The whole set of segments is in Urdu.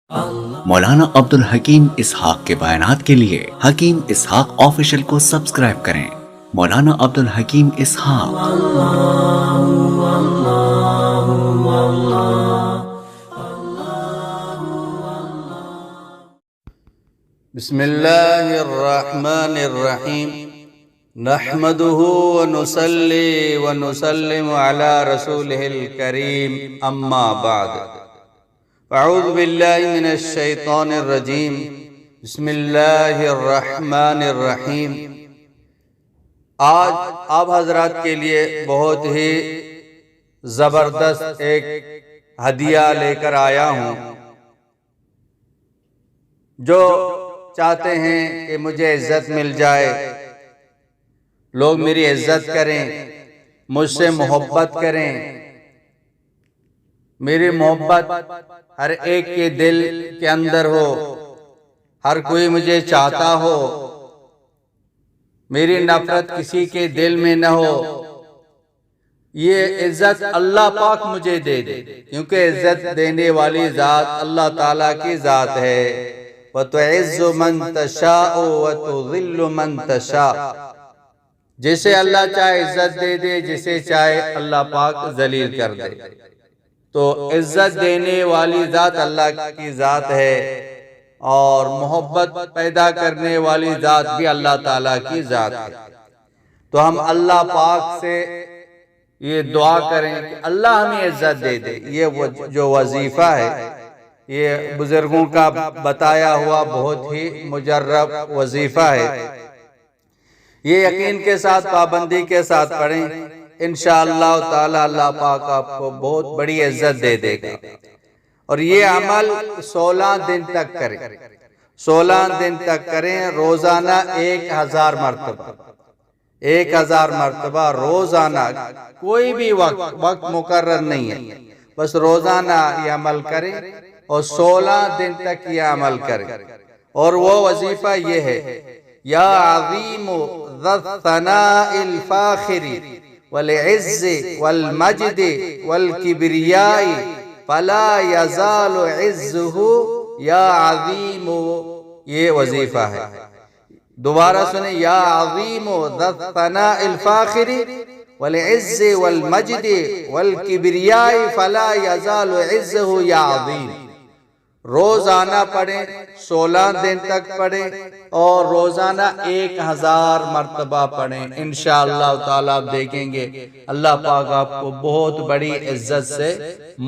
مولانا عبدالحکیم اسحاق کے بیانات کے لیے حکیم اسحاق آفیشل کو سبسکرائب کریں۔ مولانا عبدالحکیم اسحاق۔ بسم اللہ الرحمن الرحیم نحمده ونصلي ونسلم على رسوله الكريم اما بعد اعوذ باللہ من الشیطان الرجیم بسم اللہ الرحمن الرحیم۔ آج آپ حضرات کے لیے بہت ہی زبردست ایک ہدیہ لے کر آیا ہوں۔ جو چاہتے ہیں کہ مجھے عزت مل جائے، لوگ میری عزت کریں، مجھ سے محبت کریں، میری محبت ہر ایک کے دل کے اندر ہو، ہر کوئی مجھے چاہتا ہو، میری نفرت کسی کے دل میں نہ ہو، یہ عزت اللہ پاک مجھے دے دے، کیونکہ عزت دینے والی ذات اللہ تعالیٰ کی ذات ہے۔ وَتُعِزُّ مَن تَشَاءُ وَتُذِلُّ مَن تَشَاءُ، جسے اللہ چاہے عزت دے دے، جسے چاہے اللہ پاک ذلیل کر دے۔ تو عزت دینے والی ذات اللہ کی ذات ہے، اور محبت پیدا کرنے والی ذات بھی اللہ تعالیٰ کی ذات ہے۔ تو ہم اللہ پاک سے یہ دعا کریں کہ اللہ ہمیں عزت دے دے۔ یہ جو وظیفہ ہے، یہ بزرگوں کا بتایا ہوا بہت ہی مجرب وظیفہ ہے۔ یہ یقین کے ساتھ، پابندی کے ساتھ پڑھیں، انشاءاللہ تعالی اللہ پاک آپ کو بہت بڑی عزت دے دے گا۔ اور یہ عمل 16 دن تک کریں، 16 دن تک کریں، روزانہ 1000 مرتبہ، 1000 مرتبہ روزانہ، کوئی بھی وقت مقرر نہیں ہے، بس روزانہ یہ عمل کریں اور 16 دن تک یہ عمل کریں۔ اور وہ وظیفہ یہ ہے: یا عظیم ذا الثناء الفاخر والعز والمجد والکبریاء فلا یزال عزہ یا عظیم، یہ وظیفہ ہے۔ دوبارہ سنیں: یا عظیم ذا الثناء الفاخر والعز والمجد والکبریاء فلا یزال عزہ یا عظیم۔ روزانہ پڑھیں، 16 دن تک پڑھیں، اور روزانہ 1000 مرتبہ پڑھیں۔ انشاءاللہ تعالیٰ آپ دیکھیں گے اللہ پاک آپ کو بہت بڑی عزت سے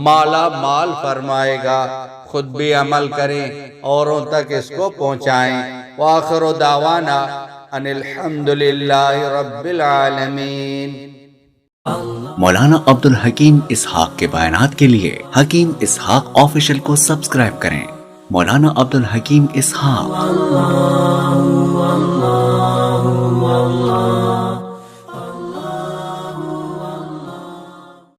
مالا مال فرمائے گا۔ خود بھی عمل کریں، اوروں تک اس کو پہنچائیں۔ وآخر دعوانا ان الحمدللہ رب العالمین۔ مولانا عبدالحکیم اسحاق کے بیانات کے لیے حکیم اسحاق آفیشل کو سبسکرائب کریں۔ مولانا عبدالحکیم اسحاق۔